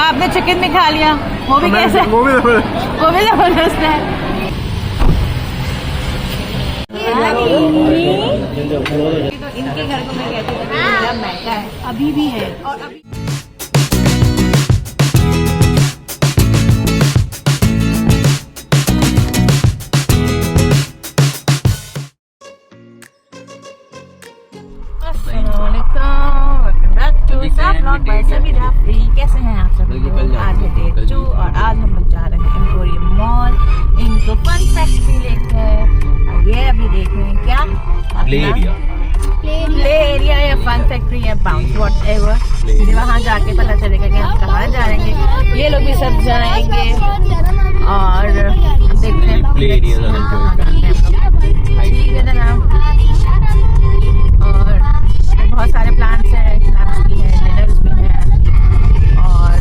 आपने चिकन भी खा लिया, वो भी कैसे? वो भी जबरदस्त है। तो इनके घर को मैं कहती हूँ मेरा मैका है, अभी भी है। और अभी कैसे हैं आप सब लोग? आज है डे 2 और आज हम लोग जा रहे हैं एम्पोरियम मॉल। इनको फन फैक्ट्री लेकर और ये अभी देख रहे हैं क्या प्ले एरिया या फन फैक्ट्री या बाउंस वॉट एवर। वहाँ जाके पता चलेगा कि हम कहाँ जाएंगे। ये लोग भी सब जाएंगे और देखते हैं कहाँ जाते हैं। ठीक है ना। और बहुत सारे प्लान्स हैं, लंच भी है, डिनर्स भी है और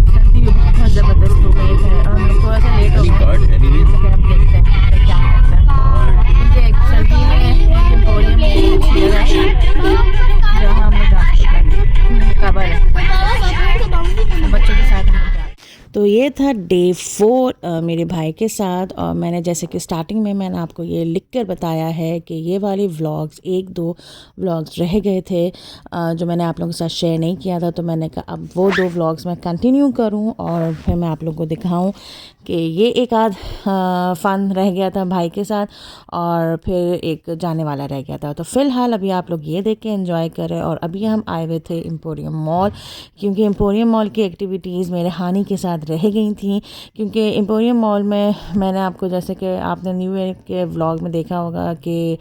सर्दी भी बहुत ज़बरदस्त हो गई है और हम लोग थोड़ा सा लेट हो गए। लेकिन अब देखते हैं क्या होता है। मुझे एक सर्दी में एम्पोरियम जहाँ हम लोग जाते कवर है बच्चों के साथ हम लोग। तो ये था डे 4 मेरे भाई के साथ। और मैंने जैसे कि स्टार्टिंग में मैंने आपको ये लिखकर बताया है कि ये वाले व्लॉग्स 1-2 व्लॉग्स रह गए थे जो मैंने आप लोगों के साथ शेयर नहीं किया था। तो मैंने कहा अब वो 2 व्लॉग्स मैं कंटिन्यू करूं और फिर मैं आप लोगों को दिखाऊं कि ये एक आध फ़न रह गया था भाई के साथ और फिर एक जाने वाला रह गया था। तो फ़िलहाल अभी आप लोग ये देख के एंजॉय करें। और अभी हम आए हुए थे एम्पोरियम मॉल, क्योंकि एम्पोरियम मॉल की एक्टिविटीज़ मेरे हानी के साथ रह गई थी। क्योंकि एम्पोरियम मॉल में मैंने आपको जैसे कि आपने न्यू ईयर के व्लॉग में देखा होगा कि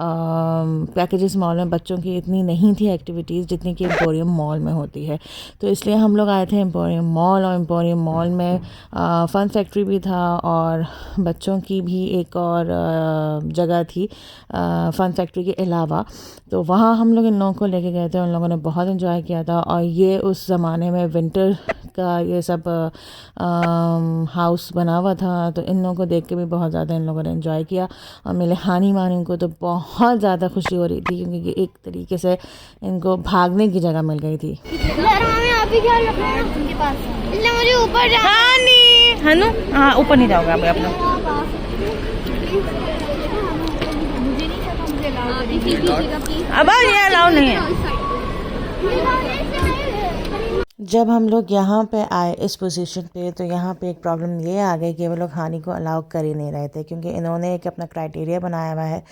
पैकेजेस मॉल में बच्चों की इतनी नहीं थी एक्टिविटीज़ जितनी कि एम्पोरियम मॉल में होती है। तो इसलिए हम लोग आए थे एम्पोरियम मॉल। और एम्पोरियम मॉल में फ़न फैक्ट्री भी था और बच्चों की भी एक और जगह थी फ़न फैक्ट्री के अलावा। तो वहाँ हम लोग इन लोगों को लेके गए थे, उन लोगों ने बहुत एंजॉय किया था। और ये उस ज़माने में विंटर का ये सब हाउस बना हुआ था, तो इन लोगों को देख के भी बहुत ज़्यादा इन लोगों ने एंजॉय किया। और मेरे हानी मानी को तो बहुत ज़्यादा खुशी हो रही थी क्योंकि ये एक तरीके से इनको भागने की जगह मिल गई थी। हनु हाँ ऊपर नहीं जाओगे आप लोग। अब ये अलाउ नहीं है। जब हम लोग यहाँ पे आए इस पोजीशन पे तो यहाँ पे एक प्रॉब्लम ये आ गई कि वो लोग हानि को अलाउ कर ही नहीं रहे थे, क्योंकि इन्होंने एक अपना क्राइटेरिया बनाया हुआ है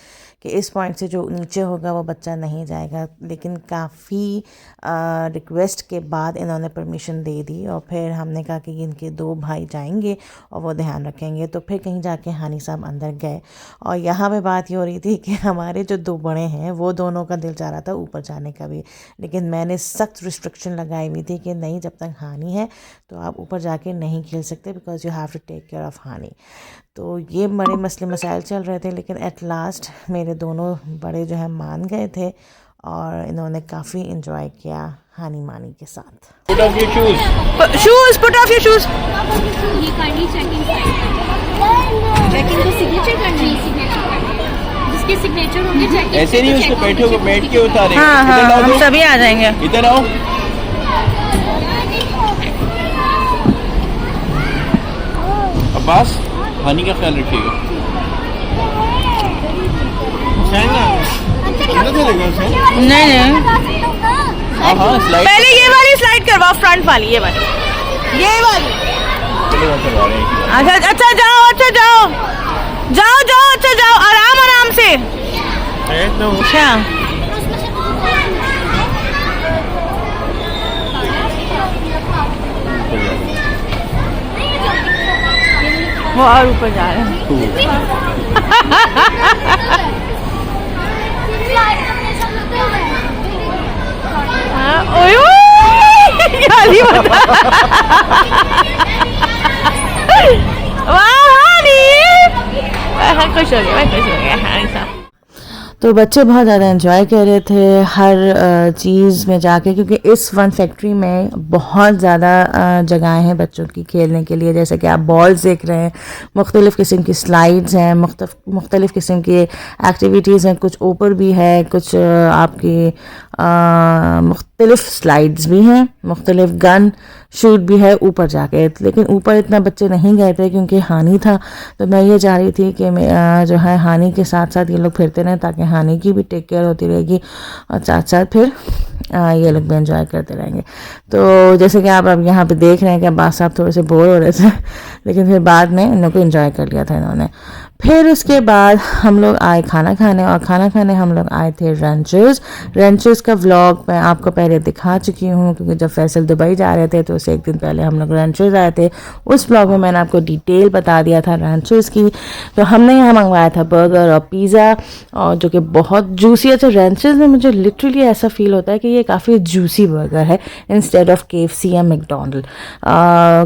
कि इस पॉइंट से जो नीचे होगा वो बच्चा नहीं जाएगा। लेकिन काफ़ी रिक्वेस्ट के बाद इन्होंने परमिशन दे दी और फिर हमने कहा कि इनके 2 भाई जाएंगे और वो ध्यान रखेंगे। तो फिर कहीं जाके हानि साहब अंदर गए और यहाँ पे बात ये हो रही थी कि हमारे जो 2 बड़े हैं वो दोनों का दिल चाह रहा था ऊपर जाने का भी, लेकिन मैंने सख्त रिस्ट्रिक्शन लगाई हुई थी कि नहीं, जब तक हानि है तो आप ऊपर जाके नहीं खेल सकते, because you have to take care of Hani. तो ये बड़े मसले मसाइल चल रहे थे, लेकिन एट लास्ट मेरे दोनों बड़े जो है मान गए थे और इन्होंने काफ़ी इंजॉय किया हानी मानी के साथ। Put off your shoes. Put off your shoes. ये करनी चेकिंग तो सिग्नेचर करनी है, जिसके सिग्नेचर होंगे चेकिंग। ऐसे नहीं, उसको बैठ के उतारे। हाँ हाँ हम सभी आ जाएंगे। इधर आओ। अब्बास हानि का ख्याल रखिएगा। नहीं हाँ हाँ स्लाइड। पहले ये वाली स्लाइड करवाओ, फ्रंट वाली ये वाली। अच्छा जाओ, अच्छा जाओ आराम से। अच्छा वो और ऊपर जा रहे हैं। खुश हो गया। तो बच्चे बहुत ज़्यादा एंजॉय कर रहे थे हर चीज़ में जाके, क्योंकि इस फन फैक्ट्री में बहुत ज़्यादा जगहें हैं बच्चों की खेलने के लिए। जैसे कि आप बॉल्स देख रहे हैं, मुख्तलिफ़ किस्म की स्लाइड्स हैं, मुख्तलिफ़ किस्म की एक्टिविटीज़ हैं, कुछ ऊपर भी है, कुछ आपकी मुख्तलिफ़ स्लाइड्स भी हैं, मुख्तलिफ़ गन शूट भी है ऊपर जाके, लेकिन ऊपर इतना बच्चे नहीं गए थे क्योंकि हानि था। तो मैं ये चाह रही थी कि जो है हानि के साथ साथ ये लोग फिरते रहें ताकि हानि की भी टेक केयर होती रहेगी और साथ साथ फिर ये लोग भी एंजॉय करते रहेंगे। तो जैसे कि आप अब यहाँ पे देख रहे हैं कि अब्बास साहब थोड़े से बोर हो रहे थे, लेकिन फिर बाद में इन लोग को एंजॉय कर लिया था इन्होंने। फिर उसके बाद हम लोग आए खाना खाने, और खाना खाने हम लोग आए थे रेंचर्स। रेंचर्स का व्लॉग मैं आपको पहले दिखा चुकी हूँ क्योंकि जब फैसल दुबई जा रहे थे तो उससे एक दिन पहले हम लोग रेंचर्स आए थे। उस व्लॉग में मैंने आपको डिटेल बता दिया था रेंचर्स की। तो हमने यहाँ मंगवाया था बर्गर और पिज़्ज़ा, और जो कि बहुत जूसी है। तो रेंचर्स में मुझे लिटरली ऐसा फील होता है कि ये काफ़ी जूसी बर्गर है इंस्टेड ऑफ KFC या मैकडोनल्ड,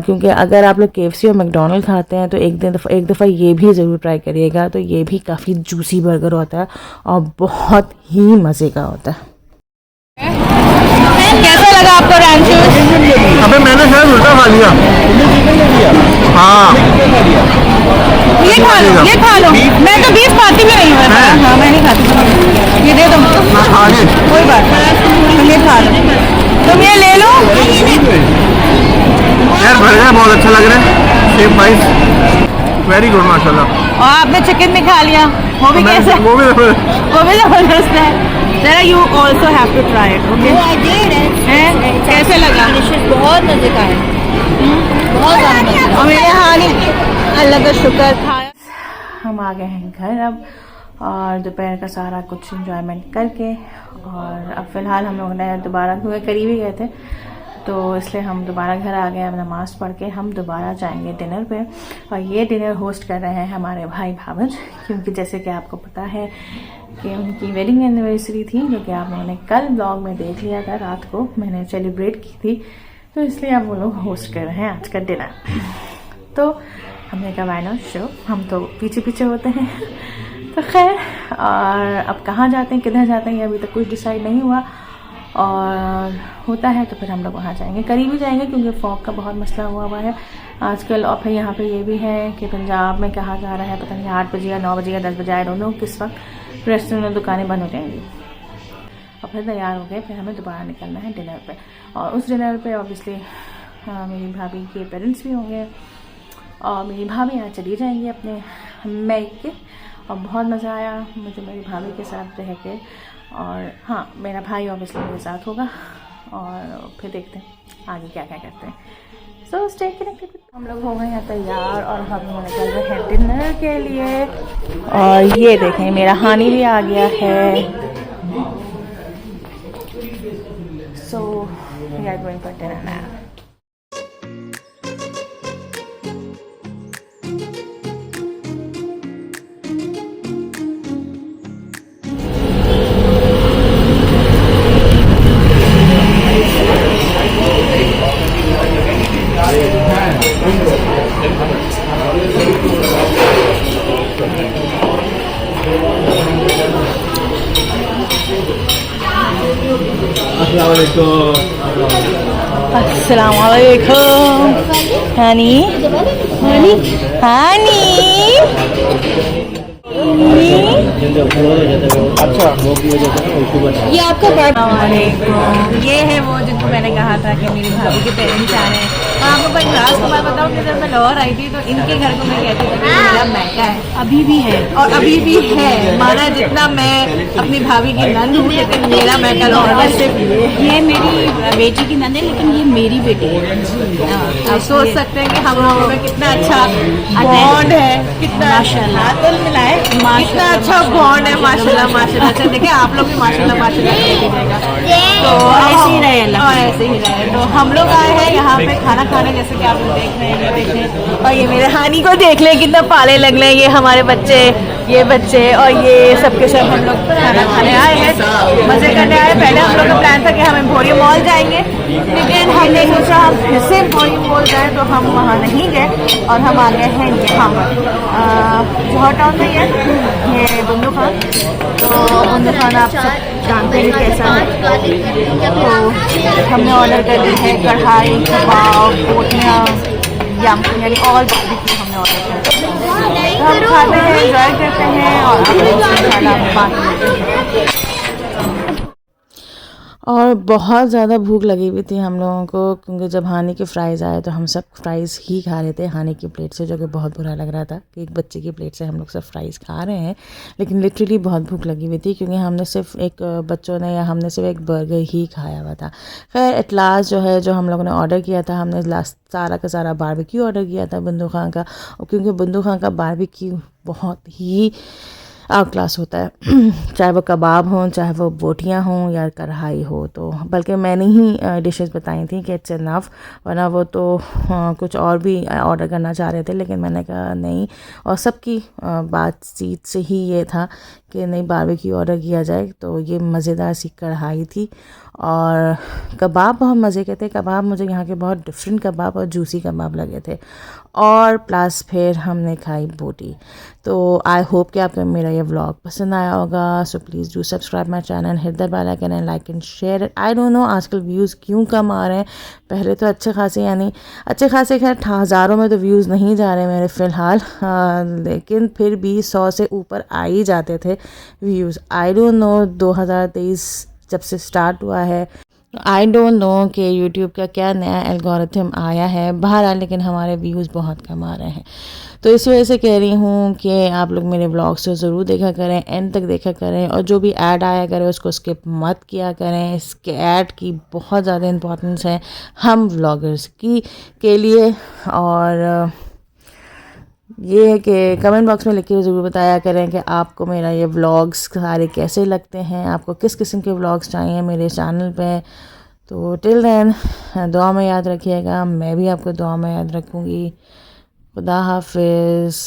क्योंकि अगर आप लोग KFC और मैकडोनल्ड खाते हैं तो एक दफ़ा ये भी ज़रूर ट्राई करिएगा। तो ये भी काफ़ी जूसी बर्गर होता है और बहुत ही मज़े का होता है। कैसा लगा आपको रेंचर्स? अबे मैंने शायद उल्टा खा लिया। हाँ ये खा लो। मैं तो बीफ खाती भी नहीं हूँ। हाँ मैं नहीं खाती। ये दे दो। आगे कोई बात नहीं, तुम ये खा लो, तुम ये ले लो। यार बर्गर बहुत अच्छा लग रहा है, शेफ वाइज वेरी गुड माशाल्लाह। और आपने चिकन भी खा लिया, वो भी कैसे? वो भी जबरदस्त है। जरा you also have to try it, okay? कैसे लगा? बहुत मजे का है, बहुत ज़्यादा। और मेरे हानि अल्लाह का शुक्र खाया। हम आ गए हैं घर अब, और दोपहर का सारा कुछ एंजॉयमेंट करके, और अब फ़िलहाल हम लोग ने दोबारा, क्योंकि करीब ही गए थे तो इसलिए हम दोबारा घर आ गए। अब नमाज़ पढ़ के हम दोबारा जाएंगे डिनर पे, और ये डिनर होस्ट कर रहे हैं हमारे भाई भावज, क्योंकि जैसे कि आपको पता है कि उनकी वेडिंग एनिवर्सरी थी, जो कि आप लोगों ने कल ब्लॉग में देख लिया था, रात को मैंने सेलिब्रेट की थी। तो इसलिए अब वो लोग होस्ट कर रहे हैं आज का डिनर। तो हमने कहा वाई नॉट, शो हम तो पीछे पीछे होते हैं। तो खैर, और अब कहाँ जाते हैं, किधर जाते हैं, ये अभी तक कुछ डिसाइड नहीं हुआ, और होता है तो फिर हम लोग वहाँ जाएंगे, करीब ही जाएंगे क्योंकि फॉग का बहुत मसला हुआ है आजकल। और फिर यहाँ पे ये भी है कि पंजाब में कहा जा रहा है, पता नहीं 8 बजे या 9 बजे या 10 बजे, आई डोंट नो किस वक्त रेस्टोरेंट और दुकानें बंद हो जाएंगी। और फिर तैयार हो गए, फिर हमें दोबारा निकलना है डिनर पे, और उस डिनर पे ऑब्वियसली मेरी भाभी के पेरेंट्स भी होंगे, और मेरी भाभी यहाँ चली जाएंगी अपने मैके। और बहुत मज़ा आया मुझे मेरी भाभी के साथ रह के, और हाँ मेरा भाई ऑब्वियसली मेरे साथ होगा, और फिर देखते हैं आगे क्या क्या करते हैं। So stay connected. हम लोग हो गए हैं तैयार, और हम निकल रहे हैं डिनर के लिए। और ये देखें मेरा हानि भी आ गया है। So we are going for dinner now. अस्सलाम वालेकुम। हानी हानी हानी अच्छा ये आपका बर्थडे। ये है वो जिनको मैंने कहा था कि मेरी भाभी के पेरेंट्स आ रहे हैं। और आपको भाई लास्ट को बात बताऊँ कि जब मैं लाहौर आई थी तो इनके घर को मैं कहती थी कि मेरा मैका है, अभी भी है, और अभी भी है। माना जितना मैं अपनी भाभी की नंद हूँ, लेकिन मेरा मैका लाहौर में सिर्फ ये मेरी बेटी की नंद है, लेकिन ये मेरी बेटी है। आप सोच सकते हैं कि हम लोगों में कितना अच्छा बॉन्ड है, कितना माशाल्लाह। हाथ मिलाए, कितना अच्छा बॉन्ड है। माशाल्लाह माशाल्लाह। अच्छा देखिए आप लोग भी माशाल्लाह माशाल्लाह कर दीजिएगा। तो ऐसे ही रहे अल्लाह। और ऐसे ही रहे। तो हम लोग आए हैं यहाँ पे खाना खाने, जैसे कि आप लोग देख रहे हैं, ये देखें, और ये मेरे हानी को देख ले कितना पाले लग रहे हैं। ये हमारे बच्चे, ये बच्चे, और ये सब के सब हम लोग खाना खाने आए हैं, मज़े करने आए। पहले हम लोग का प्लान था कि हम एम्पोरियम मॉल जाएंगे, लेकिन हमने सोचा हम फिर से एम्पोरियम मॉल जाएँ, तो हम वहाँ नहीं गए और हम आ गए हैं यहाँ पर जौहर टाउन में। ये बुंदू खान, तो बुंदू खान आप सब जानते हैं कैसा है। तो हमने ऑर्डर कर दी है कढ़ाई, कबाब, पोटियाँ, यम, यानी ऑल बारबेक्यू हमने ऑर्डर कर दिया। तो हम खाते हैं, एंजॉय करते हैं, और आप लोगों से बात करते हैं। और बहुत ज़्यादा भूख लगी हुई थी हम लोगों को, क्योंकि जब हानी के फ़्राइज़ आए तो हम सब फ़्राइज़ ही खा रहे थे हानी की प्लेट से, जो कि बहुत बुरा लग रहा था कि एक बच्चे की प्लेट से हम लोग सब फ़्राइज़ खा रहे हैं। लेकिन लिटरली बहुत भूख लगी हुई थी, क्योंकि हमने सिर्फ हमने सिर्फ एक बर्गर ही खाया हुआ था। खैर एट लास्ट जो हम लोगों ने ऑर्डर किया था, हमने लास्ट सारा का सारा बारबेक्यू ऑर्डर किया था बंदू खां का, और क्योंकि बंदू खां का बारबेक्यू बहुत ही आउट क्लास होता है चाहे वो कबाब हों, चाहे वो बोटियां हों या कढ़ाई हो। तो बल्कि मैंने ही डिशेस बताई थी कि इट्स इनफ, वरना वो तो कुछ और भी ऑर्डर करना चाह रहे थे, लेकिन मैंने कहा नहीं। और सबकी बातचीत से ही ये था कि नहीं, बारबेक्यू ऑर्डर किया जाए। तो ये मज़ेदार सी कढ़ाई थी और कबाब बहुत मज़े के थे। कबाब मुझे यहाँ के बहुत डिफरेंट कबाब और जूसी कबाब लगे थे, और प्लस फिर हमने खाई बोटी। तो आई होप कि आपको मेरा ये व्लॉग पसंद आया होगा। So please do subscribe my channel, hit the bell icon and like and share it. I don't know आजकल व्यूज़ क्यों कम आ रहे हैं, पहले तो अच्छे खासे खैर हज़ारों में तो व्यूज़ नहीं जा रहे मेरे फ़िलहाल, लेकिन फिर भी 100 से ऊपर आ ही जाते थे व्यूज़। आई डोंट नो 2023 जब से स्टार्ट हुआ है, आई डोंट नो कि यूट्यूब का क्या नया एल्गोरिथम आया है बहरहाल, लेकिन हमारे व्यूज़ बहुत कम आ रहे हैं। तो इस वजह से कह रही हूँ कि आप लोग मेरे व्लॉग्स को ज़रूर देखा करें, एंड तक देखा करें, और जो भी ऐड आया करें उसको स्किप मत किया करें। इसके ऐड की बहुत ज़्यादा इम्पोर्टेंस है हम व्लॉगर्स के लिए। और ये है कि कमेंट बॉक्स में लिख के ज़रूर बताया करें कि आपको मेरा ये व्लॉग्स सारे कैसे लगते हैं, आपको किस किस्म के व्लॉग्स चाहिए मेरे चैनल पे। तो टिल देन दुआ में याद रखिएगा, मैं भी आपको दुआ में याद रखूँगी। खुदा हाफिज़।